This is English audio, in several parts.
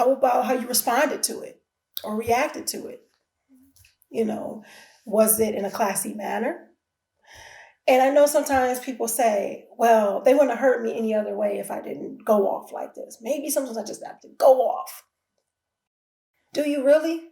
How about how you responded to it or reacted to it? You know, was it in a classy manner? And I know sometimes people say, well, they wouldn't have hurt me any other way if I didn't go off like this. Maybe sometimes I just have to go off. Do you really?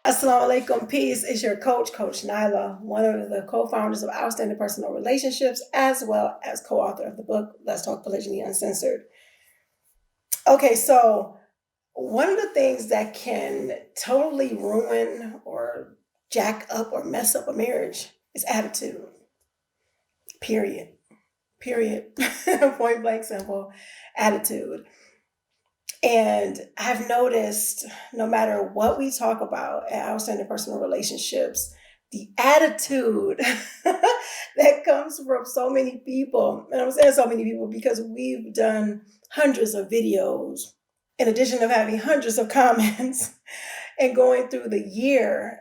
Assalamu alaikum, peace. It's your coach, Coach Nyla, one of the co-founders of Outstanding Personal Relationships, as well as co-author of the book, Let's Talk Polygyny Uncensored. Okay, so one of the things that can totally ruin or jack up or mess up a marriage is attitude. Period. Period. Point blank simple. Attitude. And I've noticed no matter what we talk about at Outstanding Personal Relationships, the attitude that comes from so many people, and I'm saying so many people because we've done hundreds of videos in addition of having hundreds of comments and going through the year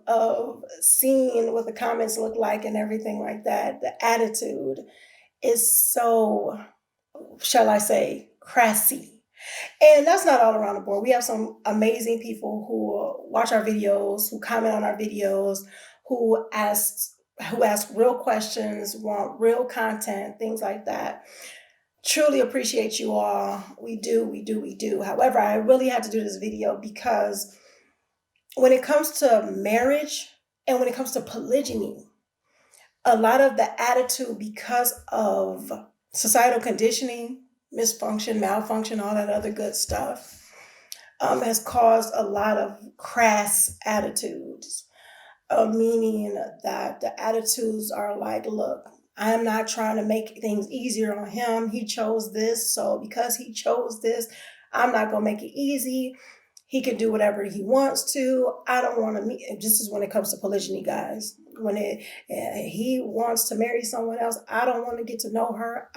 of seeing what the comments look like and everything like that. The attitude is so, shall I say, crassy. And that's not all around the board. We have some amazing people who watch our videos, who comment on our videos, who ask real questions, want real content, things like that. Truly appreciate you all. We do. However, I really had to do this video because when it comes to marriage and when it comes to polygyny, a lot of the attitude because of societal conditioning, malfunction, all that other good stuff, has caused a lot of crass attitudes, meaning that the attitudes are like, look, I'm not trying to make things easier on him. He chose this, so because he chose this, I'm not going to make it easy. He can do whatever he wants to. I don't want to meet. This is when it comes to polygyny, guys. When he wants to marry someone else, I don't want to get to know her.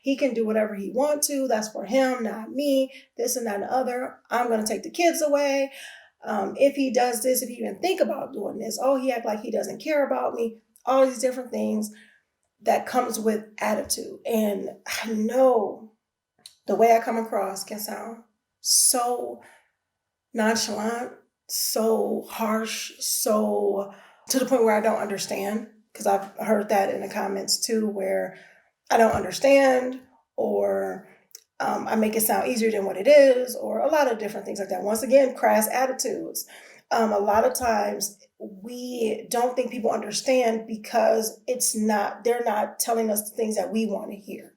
He can do whatever he wants to. That's for him, not me. This and that and the other. I'm going to take the kids away. If he does this, if he even think about doing this, oh, he act like he doesn't care about me. All these different things that comes with attitude. And I know the way I come across can sound so nonchalant, so harsh, so to the point where I don't understand, because I've heard that in the comments too, where I don't understand, or I make it sound easier than what it is, or a lot of different things like that. Once again, crass attitudes. A lot of times we don't think people understand because they're not telling us the things that we want to hear.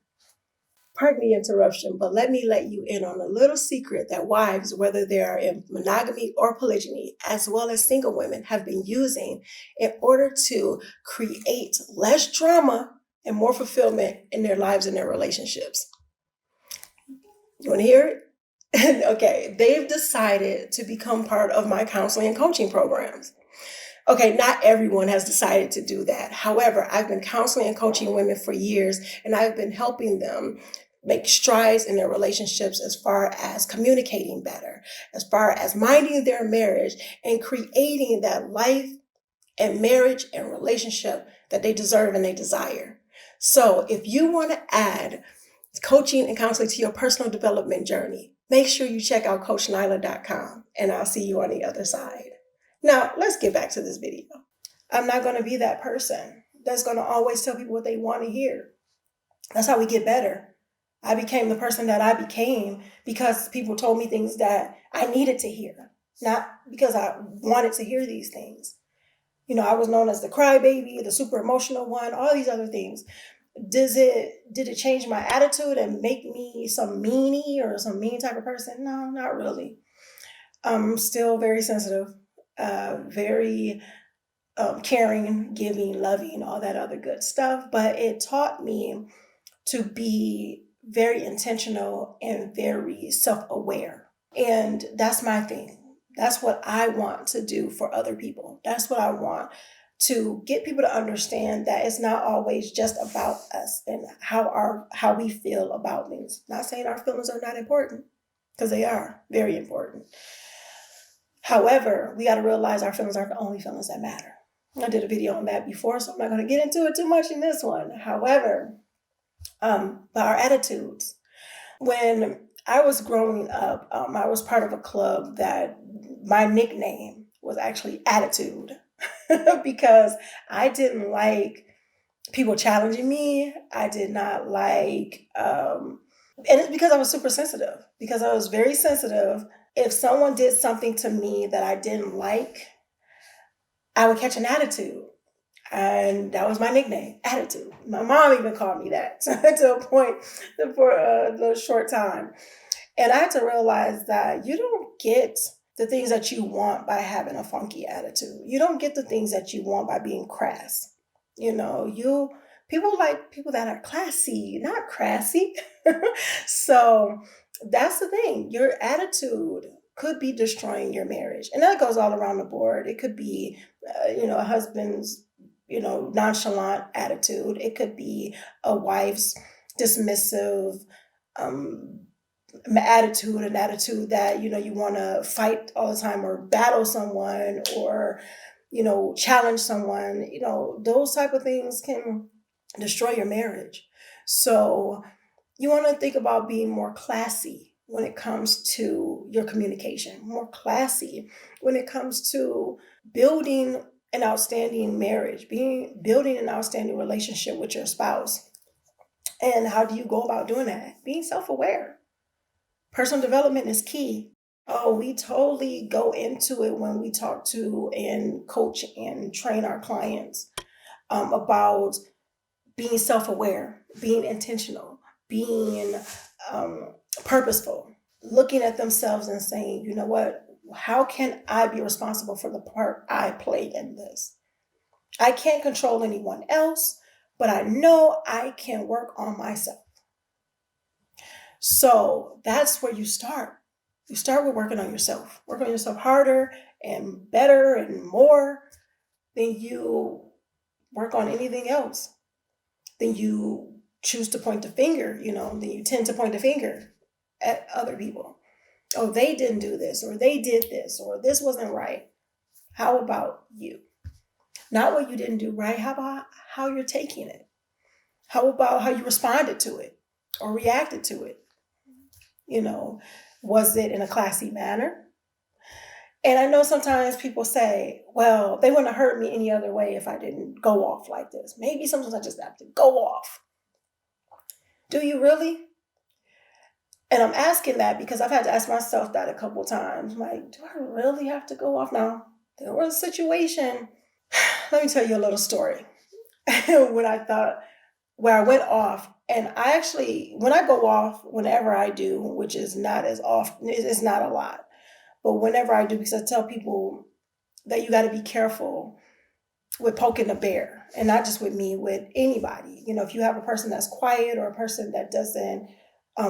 Pardon the interruption, but let me let you in on a little secret that wives, whether they are in monogamy or polygyny, as well as single women, have been using in order to create less drama and more fulfillment in their lives and their relationships. You want to hear it? Okay, they've decided to become part of my counseling and coaching programs. Okay, not everyone has decided to do that. However, I've been counseling and coaching women for years, and I've been helping them make strides in their relationships as far as communicating better, as far as minding their marriage and creating that life and marriage and relationship that they deserve and they desire. So if you want to add coaching and counseling to your personal development journey, make sure you check out CoachNyla.com, and I'll see you on the other side. Now, let's get back to this video. I'm not going to be that person that's going to always tell people what they want to hear. That's how we get better. I became the person that I became because people told me things that I needed to hear, not because I wanted to hear these things. You know, I was known as the crybaby, the super emotional one, all these other things. Did it change my attitude and make me some meanie or some mean type of person? No, not really. I'm still very sensitive, very caring, giving, loving, all that other good stuff. But it taught me to be very intentional and very self-aware. And that's my thing. That's what I want to do for other people. That's what I want to get people to understand, that it's not always just about us and how we feel about things. Not saying our feelings are not important, because they are very important. However, we got to realize our feelings aren't the only feelings that matter. I did a video on that before, so I'm not going to get into it too much in this one. However, but our attitudes. When I was growing up, I was part of a club that my nickname was actually Attitude because I didn't like people challenging me. I did not like, and it's because I was super sensitive, because I was very sensitive. If someone did something to me that I didn't like, I would catch an attitude. And that was my nickname, Attitude. My mom even called me that to a point for a little short time. And I had to realize that you don't get the things that you want by having a funky attitude. You don't get the things that you want by being crass. People like people that are classy, not crassy. So that's the thing. Your attitude could be destroying your marriage. And that goes all around the board. It could be, a husband's, nonchalant attitude. It could be a wife's dismissive attitude, an attitude that, you want to fight all the time or battle someone or, challenge someone. Those type of things can destroy your marriage. So you want to think about being more classy when it comes to your communication, more classy when it comes to building an outstanding marriage, building an outstanding relationship with your spouse. And how do you go about doing that? Being self-aware. Personal development is key. Oh, we totally go into it when we talk to and coach and train our clients about being self-aware, being intentional, being purposeful, looking at themselves and saying, you know what, how can I be responsible for the part I play in this? I can't control anyone else, but I know I can work on myself. So that's where you start. You start with working on yourself. Work on yourself harder and better and more than you work on anything else. Then you choose to point the finger, then you tend to point the finger at other people. Oh, they didn't do this, or they did this, or this wasn't right. How about you? Not what you didn't do right. How about how you're taking it? How about how you responded to it or reacted to it? Was it in a classy manner? And I know sometimes people say, well, they wouldn't have hurt me any other way if I didn't go off like this. Maybe sometimes I just have to go off. Do you really? And I'm asking that because I've had to ask myself that a couple times. Like, do I really have to go off now? There was a situation. Let me tell you a little story. Where I went off, and I actually, when I go off, whenever I do, which is not as often, it's not a lot, but whenever I do, because I tell people that you got to be careful with poking the bear, and not just with me, with anybody. If you have a person that's quiet or a person that doesn't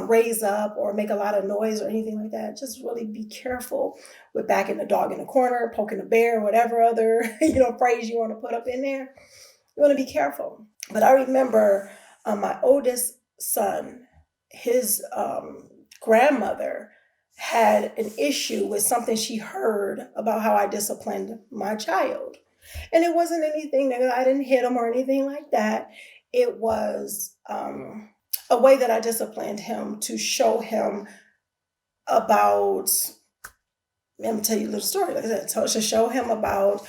raise up or make a lot of noise or anything like that, just really be careful with backing the dog in the corner, poking the bear, whatever other phrase you want to put up in there. You want to be careful. But I remember my oldest son, his grandmother had an issue with something she heard about how I disciplined my child. And it wasn't anything that I didn't hit him or anything like that. It was a way that I disciplined him to show him about, let me tell you a little story. Like I said, to show him about,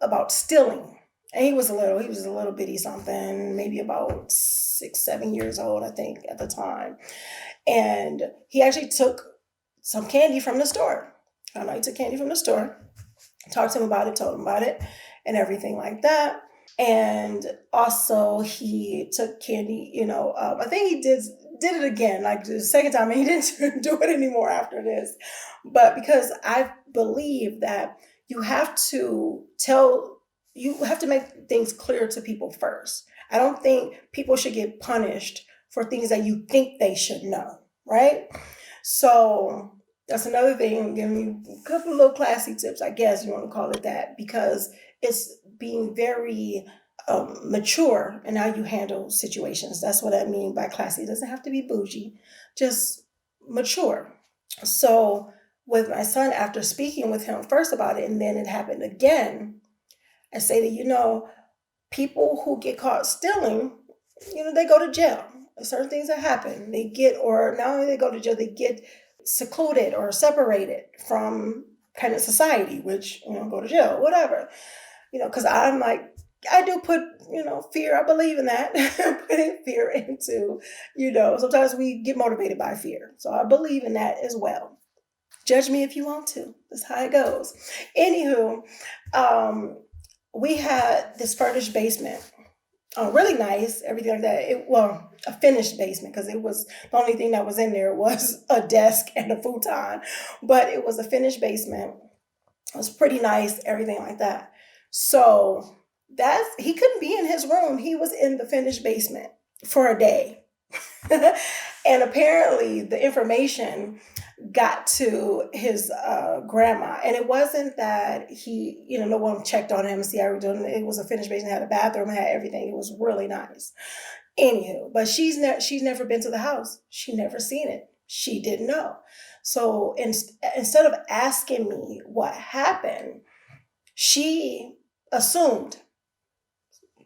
about stealing. And he was a little bitty something, maybe about 6, 7 years old, I think, at the time. And he actually took some candy from the store. I know he took candy from the store, talked to him about it, told him about it, and everything like that. And also he took candy, I think he did it again, like the second time, and he didn't do it anymore after this. But because I believe that you have to make things clear to people first. I don't think people should get punished for things that you think they should know, right? So that's another thing. I'm giving you a couple of little classy tips, I guess you want to call it that, because it's being very mature in how you handle situations. That's what I mean by classy. It doesn't have to be bougie, just mature. So with my son, after speaking with him first about it, and then it happened again, I say that, people who get caught stealing, they go to jail. Certain things that happen, or not only they go to jail, they get secluded or separated from kind of society, which, go to jail, whatever. Because I'm like, I do put, fear. I believe in that. Putting fear into, sometimes we get motivated by fear. So I believe in that as well. Judge me if you want to. That's how it goes. Anywho, we had this furnished basement. Really nice, everything like that. A finished basement, because it was the only thing that was in there was a desk and a futon, but it was a finished basement. It was pretty nice, everything like that. So he couldn't be in his room. He was in the finished basement for a day. And apparently the information got to his grandma, and it wasn't that he, no one checked on him and see how he was doing. It was a finished basement, had a bathroom, had everything. It was really nice. Anywho, but she's never been to the house. She never seen it. She didn't know. So instead of asking me what happened, she assumed,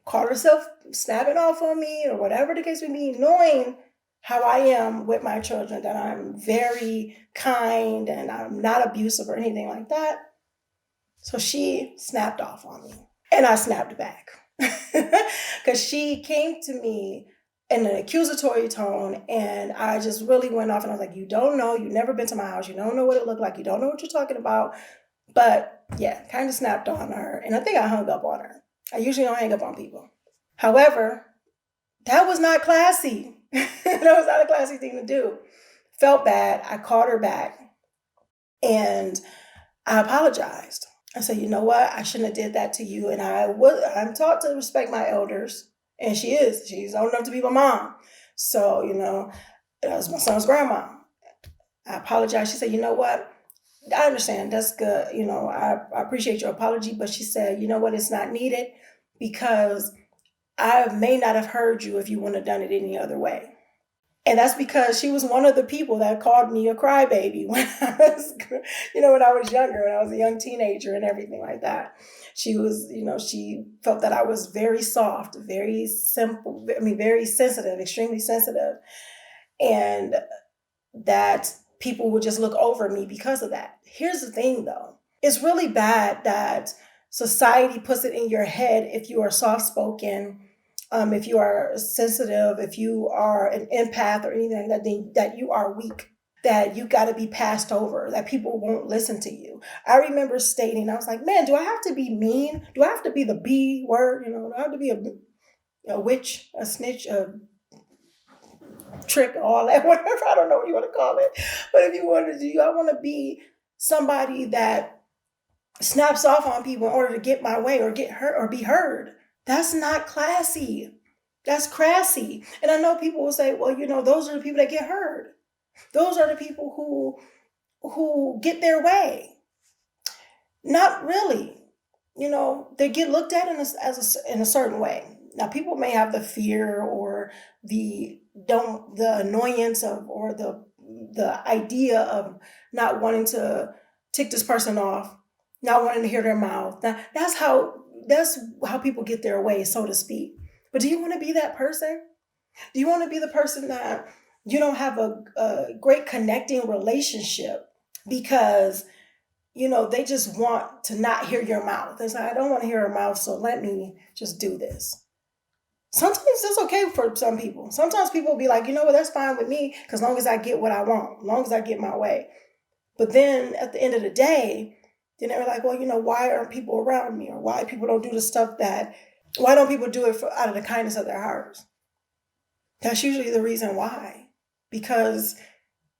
caught herself snapping off on me or whatever the case may be, knowing how I am with my children, that I'm very kind and I'm not abusive or anything like that. So she snapped off on me, and I snapped back because she came to me in an accusatory tone, and I just really went off, and I was like, you don't know, you've never been to my house, you don't know what it looked like, you don't know what you're talking about. But yeah, kind of snapped on her, and I think I hung up on her. I usually don't hang up on people. However, that was not classy. That was not a classy thing to do. Felt bad. I called her back and I apologized. I said, you know what? I shouldn't have did that to you. And I'm taught to respect my elders. And she's old enough to be my mom. So, that was my son's grandma. I apologized. She said, you know what? I understand. That's good. I appreciate your apology. But she said, you know what? It's not needed, because I may not have heard you if you wouldn't have done it any other way. And that's because she was one of the people that called me a crybaby when I was, when I was younger, when I was a young teenager and everything like that. She was, she felt that I was very soft, very simple, very sensitive, extremely sensitive. And that people would just look over me because of that. Here's the thing, though. It's really bad that society puts it in your head, if you are soft-spoken, if you are sensitive, if you are an empath or anything like that, that you are weak, that you got to be passed over, that people won't listen to you. I remember stating, I was like, man, do I have to be mean? Do I have to be the B word? Do I have to be a witch, a snitch, a trick, all that, whatever? I don't know what you want to call it. But if you want to do, I want to be somebody that snaps off on people in order to get my way or get hurt or be heard. That's not classy. That's crassy. And I know people will say, well, those are the people that get heard. Those are the people who get their way. Not really. They get looked at in a certain way. Now, people may have the fear or the annoyance of, or the idea of not wanting to tick this person off, not wanting to hear their mouth. Now, that's how people get their way, so to speak. But do you want to be that person? Do you want to be the person that you don't have a great connecting relationship because, they just want to not hear your mouth? It's like, I don't want to hear her mouth, so let me just do this. Sometimes it's okay for some people. Sometimes people will be like, that's fine with me, because as long as I get what I want, as long as I get my way. But then at the end of the day, then they're like, well, why aren't people around me? Or why people don't do the stuff why don't people do it out of the kindness of their hearts? That's usually the reason why, because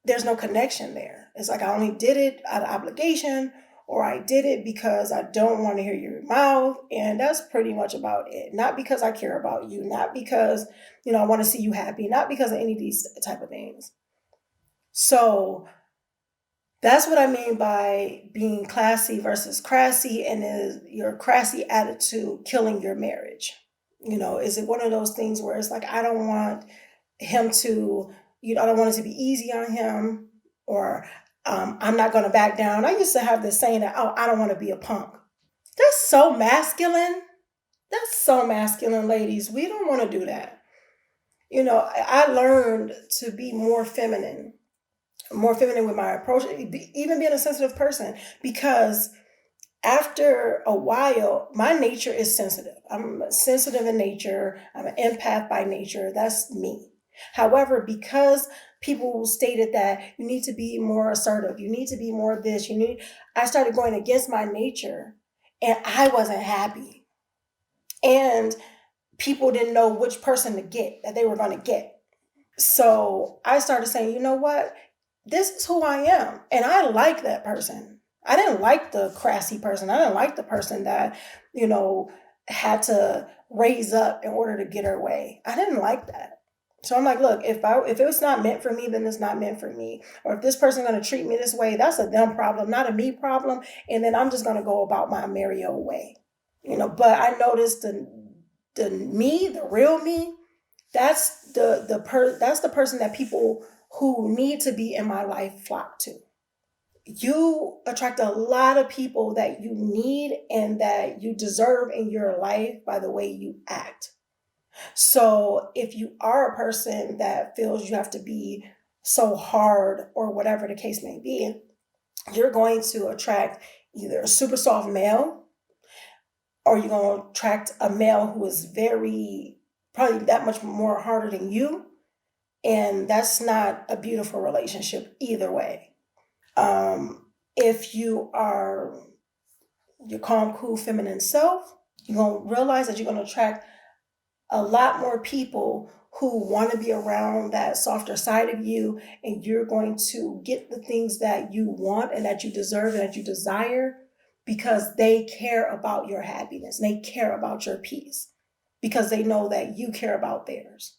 there's no connection there. It's like, I only did it out of obligation, or I did it because I don't want to hear your mouth. And that's pretty much about it. Not because I care about you, not because, I want to see you happy, not because of any of these type of things. So that's what I mean by being classy versus crassy, and is your crassy attitude killing your marriage? Is it one of those things where it's like, I don't want him to, I don't want it to be easy on him, or I'm not going to back down. I used to have this saying that, oh, I don't want to be a punk. That's so masculine. That's so masculine, ladies. We don't want to do that. I learned to be more feminine with my approach, even being a sensitive person, because after a while, my nature is sensitive. I'm sensitive in nature. I'm an empath by nature. That's me. However, because people stated that you need to be more assertive, you need to be more this, I started going against my nature, and I wasn't happy. And people didn't know which person to get, that they were going to get. So I started saying, you know what? This is who I am. And I like that person. I didn't like the crassy person. I didn't like the person that, had to raise up in order to get her way. I didn't like that. So I'm like, look, if it's not meant for me, then it's not meant for me. Or if this person's going to treat me this way, that's a them problem, not a me problem. And then I'm just going to go about my merry old way. But I noticed the real me, that's that's the person that people who need to be in my life flock to. You attract a lot of people that you need and that you deserve in your life by the way you act. So if you are a person that feels you have to be so hard or whatever the case may be, you're going to attract either a super soft male, or you're going to attract a male who is probably that much more harder than you. And that's not a beautiful relationship either way. If you are your calm, cool, feminine self, you're going to realize that you're going to attract a lot more people who want to be around that softer side of you, and you're going to get the things that you want and that you deserve and that you desire, because they care about your happiness. They care about your peace because they know that you care about theirs.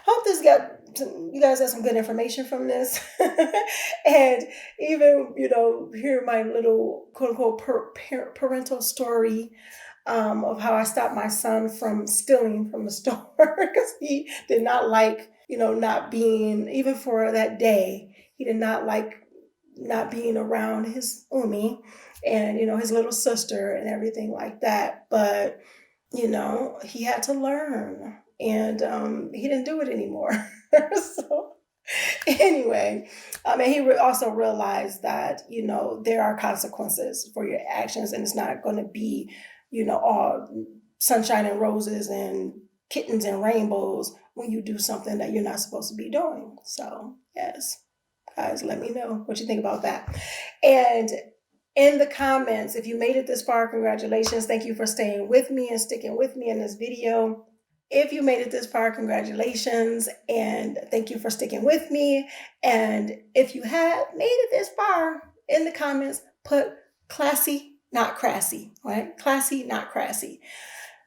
Hope you guys got some good information from this. And even, hear my little quote unquote parental story of how I stopped my son from stealing from the store because he did not like, not being, even for that day, he did not like not being around his umi and, his little sister and everything like that. But, he had to learn, and he didn't do it anymore. So anyway, and he also realized that, there are consequences for your actions, and it's not going to be, all sunshine and roses and kittens and rainbows when you do something that you're not supposed to be doing. So yes, guys, let me know what you think about that. And in the comments, if you made it this far, congratulations. Thank you for staying with me and sticking with me in this video. If you made it this far, congratulations, and thank you for sticking with me. And if you have made it this far, in the comments, put classy, not crassy, right? Classy, not crassy.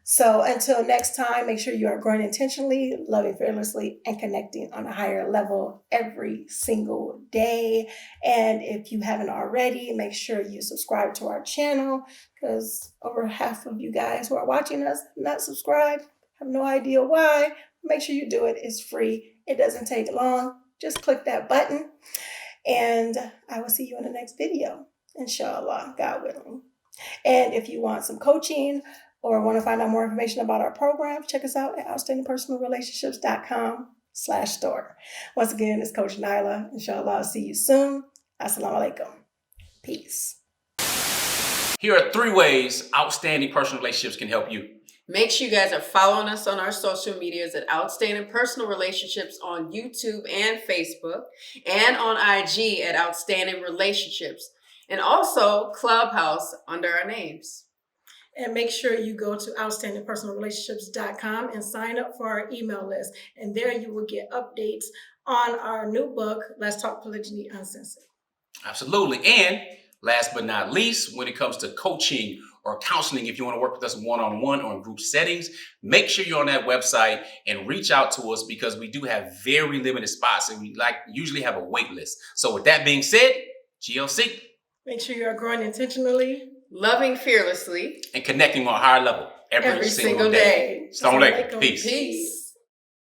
So until next time, make sure you are growing intentionally, loving fearlessly, and connecting on a higher level every single day. And if you haven't already, make sure you subscribe to our channel, because over half of you guys who are watching us not subscribed. Have no idea why. Make sure you do it. It's free. It doesn't take long. Just click that button, and I will see you in the next video, inshallah, God willing. And if you want some coaching or want to find out more information about our program, check us out at outstandingpersonalrelationships.com/store. Once again, it's Coach Nyla. Inshallah, I'll see you soon. Assalamu alaikum. Peace. Here are 3 ways Outstanding Personal Relationships can help you. Make sure you guys are following us on our social medias at Outstanding Personal Relationships on YouTube and Facebook, and on IG at Outstanding Relationships, and also Clubhouse under our names. And make sure you go to outstandingpersonalrelationships.com and sign up for our email list. And there you will get updates on our new book, Let's Talk Polygyny Uncensored. Absolutely. And Last but not least, when it comes to coaching or counseling, if you want to work with us one-on-one or in group settings, make sure you're on that website and reach out to us because we do have very limited spots and we usually have a wait list. So with that being said, GLC. Make sure you are growing intentionally, loving fearlessly, and connecting on a higher level every single day. Assalamu alaikum. Peace. Peace.